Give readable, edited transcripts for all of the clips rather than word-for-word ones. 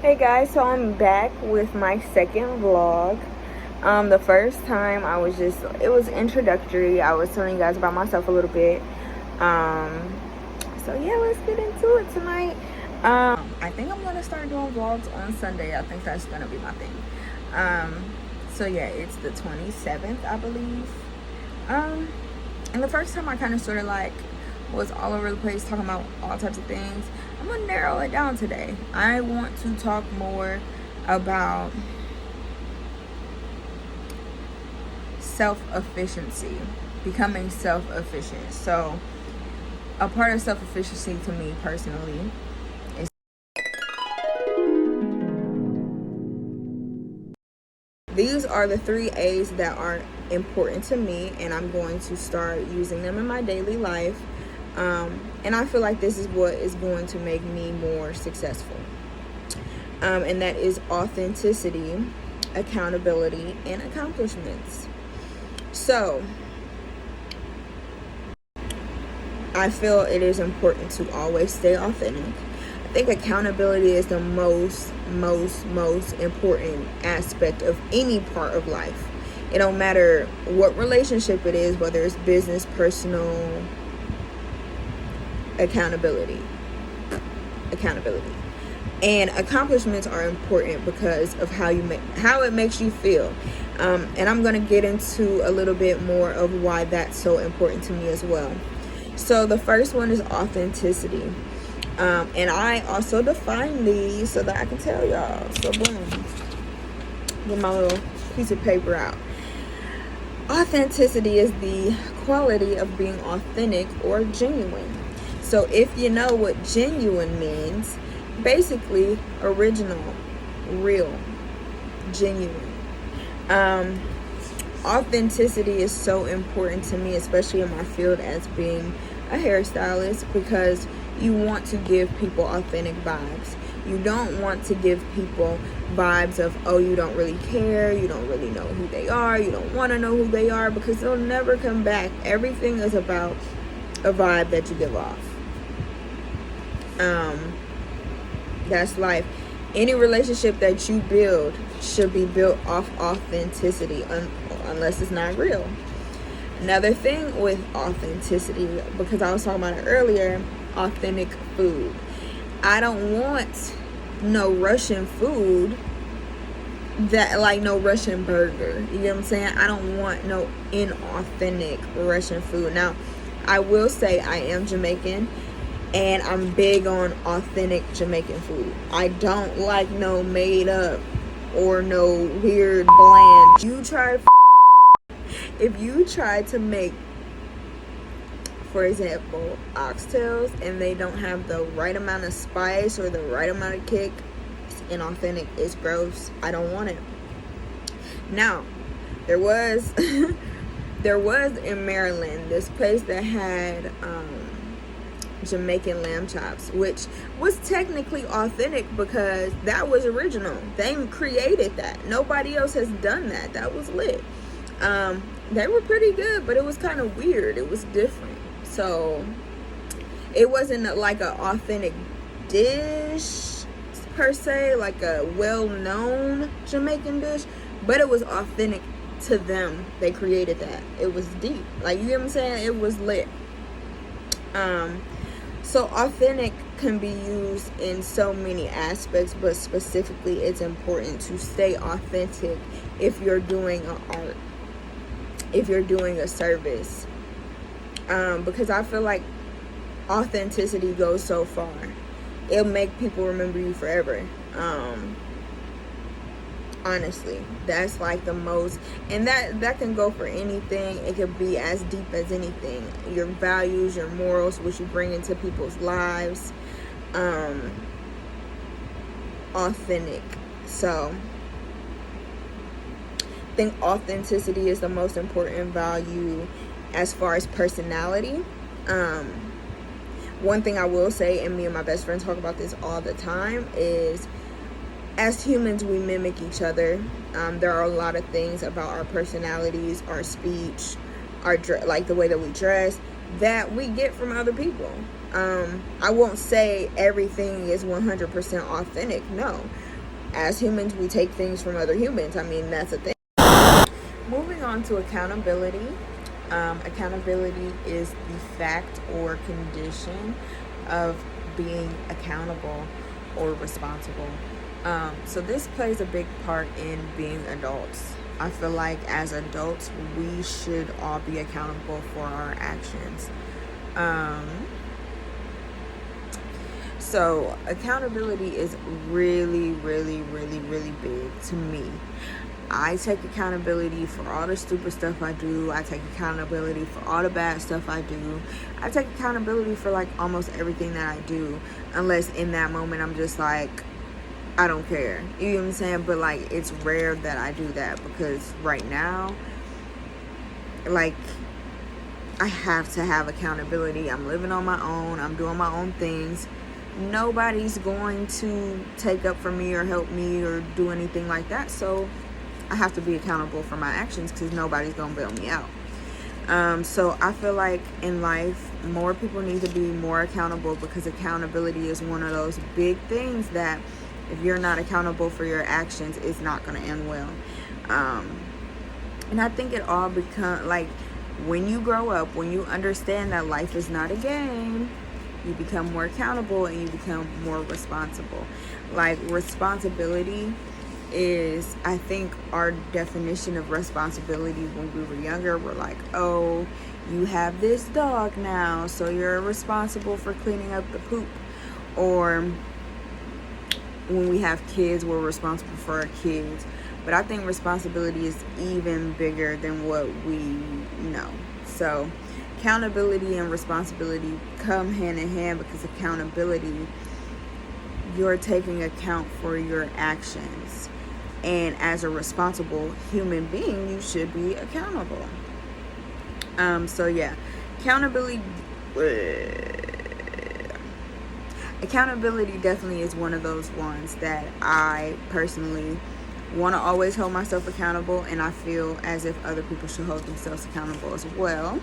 Hey guys, so I'm back with my second vlog. The first time it was introductory. I was telling you guys about myself a little bit. So yeah, let's get into it tonight. I think I'm gonna start doing vlogs on Sunday. I think that's gonna be my thing. So yeah, it's the 27th, I believe. And the first time I kind of sort of like was all over the place talking about all types of things. I'm gonna narrow it down today. I want to talk more about self-efficiency, becoming self-efficient. So a part of self-efficiency to me personally is these are the 3 A's that are important to me, and I'm going to start using them in my daily life. And I feel like this is what is going to make me more successful. And that is authenticity, accountability, and accomplishments. So I feel it is important to always stay authentic. I think accountability is the most important aspect of any part of life. It don't matter what relationship it is, whether it's business, personal, accountability. And accomplishments are important because of how it makes you feel. And I'm going to get into a little bit more of why that's so important to me as well. So the first one is authenticity. And I also define these so that I can tell y'all. So boom, get my little piece of paper out. Authenticity is the quality of being authentic or genuine. So if you know what genuine means, basically original, real, genuine. Authenticity is so important to me, especially in my field as being a hairstylist, because you want to give people authentic vibes. You don't want to give people vibes of, oh, you don't really care, you don't really know who they are, you don't want to know who they are, because they'll never come back. Everything is about a vibe that you give off. That's life. Any relationship that you build should be built off authenticity, unless it's not real. Another thing with authenticity, because I was talking about it earlier, authentic food. I don't want no Russian food, that like no Russian burger. You know what I'm saying? I don't want no inauthentic Russian food. Now, I will say I am Jamaican, and I'm big on authentic Jamaican food. I don't like no made up or no weird bland. If you try to make, for example, oxtails and they don't have the right amount of spice or the right amount of kick, it's inauthentic, it's gross, I don't want it. Now, there was in Maryland this place that had Jamaican lamb chops, which was technically authentic because that was original. They created that. Nobody else has done that. That was lit. They were pretty good, but it was kind of weird. It was different. So it wasn't like an authentic dish per se, like a well-known Jamaican dish, but it was authentic to them. They created that. It was deep. Like, you know what I'm saying? It was lit. So authentic can be used in so many aspects, but specifically it's important to stay authentic if you're doing an art, if you're doing a service, because I feel like authenticity goes so far. It'll make people remember you forever. Honestly, that's like the most, and that can go for anything. It could be as deep as anything. Your values, your morals, what you bring into people's lives. Authentic. So I think authenticity is the most important value as far as personality. One thing I will say, and me and my best friend talk about this all the time, is as humans, we mimic each other. There are a lot of things about our personalities, our speech, like the way that we dress, that we get from other people. I won't say everything is 100% authentic. No, as humans, we take things from other humans. I mean, that's a thing. Moving on to accountability. Accountability is the fact or condition of being accountable or responsible. So this plays a big part in being adults. I feel like as adults, we should all be accountable for our actions. So accountability is really, really, really, really big to me. I take accountability for all the stupid stuff I do. I take accountability for all the bad stuff I do. I take accountability for like almost everything that I do, unless in that moment I'm just like, I don't care. You know what I'm saying? But like, it's rare that I do that, because right now, like, I have to have accountability. I'm living on my own. I'm doing my own things. Nobody's going to take up for me or help me or do anything like that. So I have to be accountable for my actions, because nobody's going to bail me out. So I feel like in life, more people need to be more accountable, because accountability is one of those big things that if you're not accountable for your actions, it's not going to end well. And I think it all becomes like, when you grow up, when you understand that life is not a game, you become more accountable and you become more responsible. Like, responsibility is, I think, our definition of responsibility when we were younger. We're like, oh, you have this dog now, so you're responsible for cleaning up the poop. Or when we have kids, we're responsible for our kids. But I think responsibility is even bigger than what we know. So accountability and responsibility come hand in hand, because accountability, you're taking account for your actions. And as a responsible human being, you should be accountable. So yeah, accountability definitely is one of those ones that I personally want to always hold myself accountable, and I feel as if other people should hold themselves accountable as well.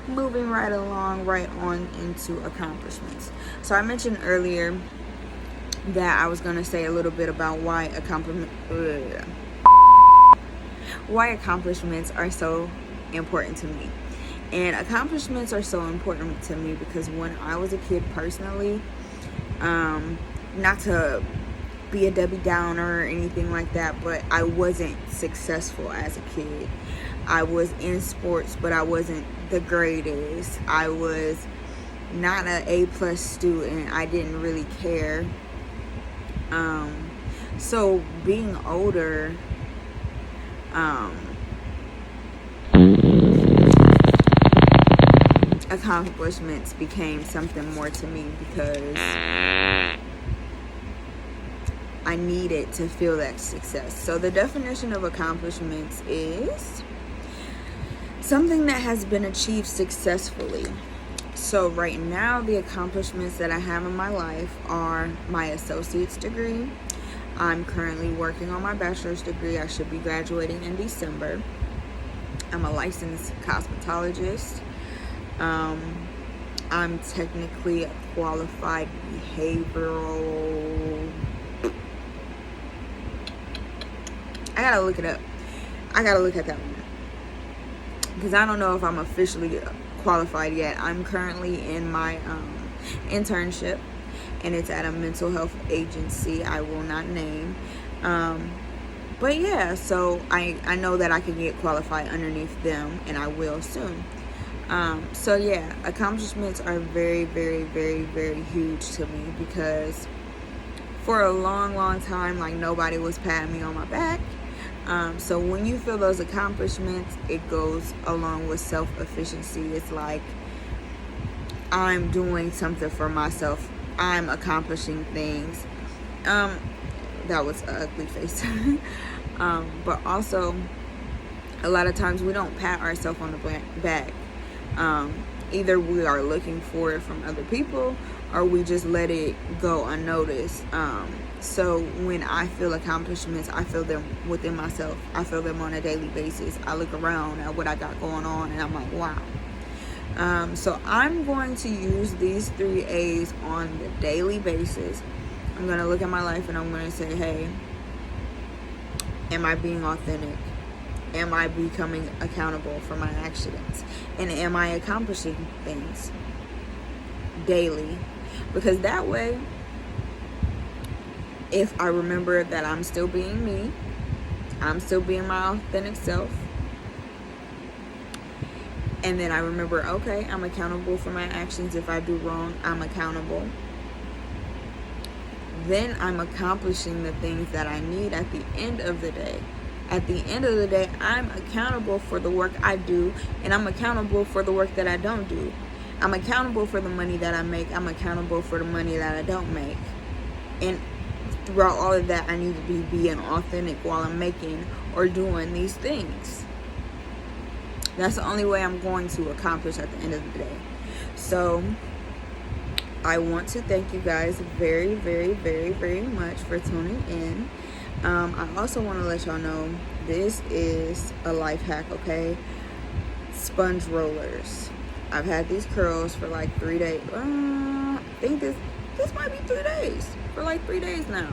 Moving right along, right on into accomplishments. So I mentioned earlier that I was going to say a little bit about why accomplishments are so important to me. And accomplishments are so important to me because when I was a kid personally, not to be a Debbie Downer or anything like that, but I wasn't successful as a kid. I was in sports, but I wasn't the greatest. I was not an A+ student. I didn't really care. So being older, accomplishments became something more to me, because I needed to feel that success. So the definition of accomplishments is something that has been achieved successfully. So right now, the accomplishments that I have in my life are my associate's degree. I'm currently working on my bachelor's degree. I should be graduating in December. I'm a licensed cosmetologist. I'm technically a qualified behavioral... I gotta look it up. I gotta look at that one, because I don't know if I'm officially qualified yet. I'm currently in my internship, and it's at a mental health agency I will not name. But yeah, so I know that I can get qualified underneath them, and I will soon. So yeah, accomplishments are very, very, very, very huge to me, because for a long, long time, like, nobody was patting me on my back. So when you feel those accomplishments, it goes along with self-efficiency. It's like, I'm doing something for myself. I'm accomplishing things. That was an ugly face. But also, a lot of times we don't pat ourselves on the back. Either we are looking for it from other people, or we just let it go unnoticed. So when I feel accomplishments, I feel them within myself. I feel them on a daily basis. I look around at what I got going on, and I'm like, wow. So I'm going to use these 3 A's on the daily basis. I'm going to look at my life and I'm going to say, hey, am I being authentic? Am I becoming accountable for my actions? And am I accomplishing things daily? Because that way, if I remember that I'm still being me, I'm still being my authentic self, and then I remember, okay, I'm accountable for my actions. If I do wrong, I'm accountable. Then I'm accomplishing the things that I need at the end of the day. At the end of the day, I'm accountable for the work I do, and I'm accountable for the work that I don't do. I'm accountable for the money that I make. I'm accountable for the money that I don't make. And throughout all of that, I need to be being authentic while I'm making or doing these things. That's the only way I'm going to accomplish at the end of the day. So I want to thank you guys very, very, very, very much for tuning in. I also want to let y'all know this is a life hack, okay? Sponge rollers. I've had these curls for like 3 days. I think this might be 3 days. For like 3 days now.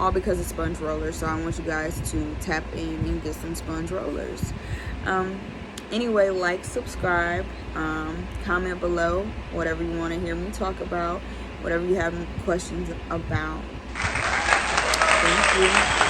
All because of sponge rollers. So I want you guys to tap in and get some sponge rollers. Anyway, like, subscribe, comment below whatever you want to hear me talk about, whatever you have questions about. Thank you.